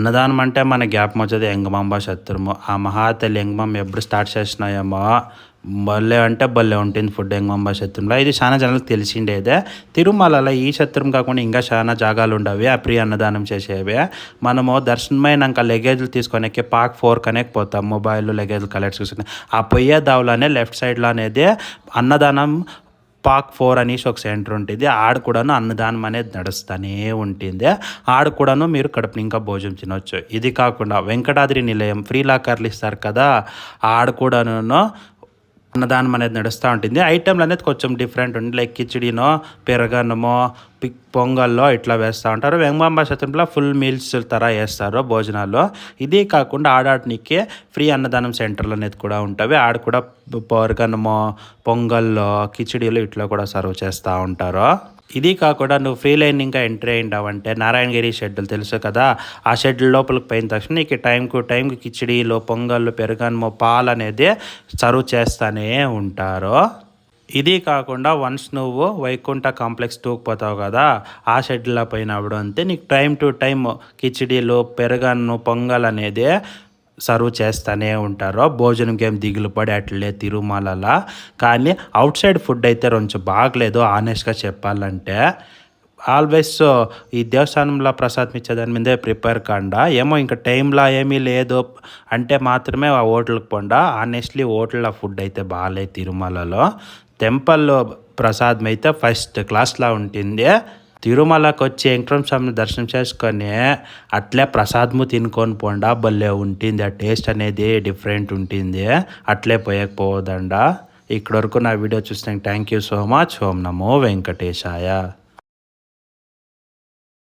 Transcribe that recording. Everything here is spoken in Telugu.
అన్నదానం అంటే మన జ్ఞాపకం వచ్చేది ఎంగమాంబ సత్రము. ఆ మహాతల్లి ఎంగమాంబ ఎప్పుడు స్టార్ట్ చేసినాయేమో భలే అంటే భలే ఉంటుంది ఫుడ్ ఎంగమాంబ సత్రంలో. ఇది చాలా జనాలకు తెలిసిండేదే. తిరుమలలో ఈ సత్రం కాకుండా ఇంకా చాలా జాగాలు ఉండవి ఆ ప్రీ అన్నదానం చేసేవి. మనము దర్శనమైనాక లగేజ్లు తీసుకొనేకి పార్క్ 4 కనేకి పోతాం. మొబైల్ లగేజ్లు కలెక్ట్ చేసుకుని ఆ పొయ్యే దావులోనే లెఫ్ట్ సైడ్లో అనేది అన్నదానం పార్క్ 4 అనేసి ఒక సెంటర్ ఉంటుంది. ఆడ కూడాను అన్నదానం అనేది నడుస్తూనే ఉంటుంది. ఆడ కూడాను మీరు కడుపు ఇంకా భోజనం తినొచ్చు. ఇది కాకుండా వెంకటాద్రి నిలయం ఫ్రీ లాకర్లు ఇస్తారు కదా, ఆడ కూడాను అన్నదానం అనేది నడుస్తూ ఉంటుంది. ఐటెంలు అనేది కొంచెం డిఫరెంట్ ఉంది. లైక్ కిచిడినో పెరగన్నమో పొంగల్లో ఇట్లా వేస్తూ ఉంటారు. వెంగమాంబ సత్రంలో ఫుల్ మీల్స్ తర వేస్తారు భోజనాలు. ఇది కాకుండా ఆడాటనికి ఫ్రీ అన్నదానం సెంటర్లు అనేది కూడా ఉంటాయి. ఆడ కూడా పెరగన్నమో పొంగల్లో కిచిడీలు ఇట్లా కూడా సర్వ్ చేస్తూ ఉంటారు. ఇది కాకుండా నువ్వు ఫ్రీ లైన్ ఇంకా ఎంట్రీ అయింటావంటే నారాయణగిరి షెడ్యూల్ తెలుసు కదా, ఆ షెడ్యూల్ లోపలికి పోయిన తక్షణ నీకు టైంకి కిచిడీలు పొంగళ్ళు పెరుగన్నమో పాలు అనేది సర్వ్ చేస్తూనే ఉంటారు. ఇది కాకుండా వన్స్ నువ్వు వైకుంఠ కాంప్లెక్స్ 2కి పోతావు కదా, ఆ షెడ్యూల్లో పోయినప్పుడు అంతే నీకు టైం టు టైం కిచిడీలు పెరుగన్ను పొంగల్ అనేది సర్వ్ చేస్తూనే ఉంటారు. భోజనంకి ఏం దిగులు పడి అట్లే తిరుమలలో. కానీ అవుట్ సైడ్ ఫుడ్ అయితే కొంచెం బాగలేదు ఆనెస్ట్గా చెప్పాలంటే. ఆల్వేస్ ఈ దేవస్థానంలో ప్రసాదం ఇచ్చేదాని మీదే ప్రిపేర్ కాండా. ఏమో ఇంకా టైంలో ఏమీ లేదు అంటే మాత్రమే ఆ హోటల్కి పోండా. ఆనెస్ట్లీ హోటల్లో ఫుడ్ అయితే బాగాలేదు తిరుమలలో. టెంపుల్లో ప్రసాదం అయితే ఫస్ట్ క్లాస్లో ఉంటుంది. తిరుమలకి వచ్చి వెంకటరమణ స్వామిని దర్శనం చేసుకొని అట్లే ప్రసాదము తినుకొని పోండా, భలే ఉంటుంది. ఆ టేస్ట్ అనేది డిఫరెంట్ ఉంటుంది. అట్లే పోయకపోవదండా. ఇక్కడ వరకు నా వీడియో చూసినాక thank you so much. Om Namo Venkatesaya.